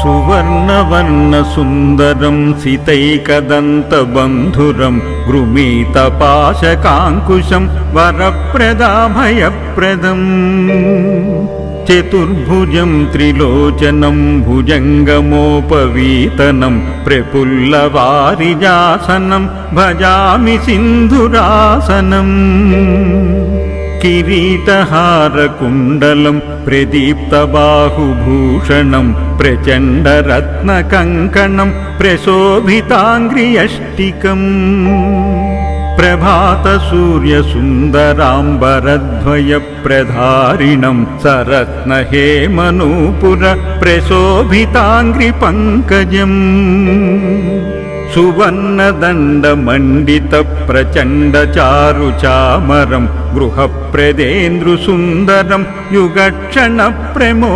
सुवर्णवर्णसुन्दरं सितैकदन्तबन्धुरं गृमीतपाशकाङ्कुशं वरप्रदाभयप्रदम् चतुर्भुजं त्रिलोचनं भुजङ्गमोपवीतनं प्रफुल्लवारिजासनं भजामि सिन्धुरासनम् किरीटहारकुण्डलं प्रदीप्तबाहुभूषणं प्रचण्डरत्नकङ्कणं प्रशोभिताङ्घ्रियष्टिकम् प्रभातसूर्यसुन्दराम्बरद्वयप्रधारिणं सरत्नहेमनूपुर प्रशोभिताङ्घ्रिपङ्कजम् सुवर्णदण्डमण्डितप्रचण्डचारुचामरं गृहप्रदेन्द्रुसुन्दरं युगक्षणप्रमो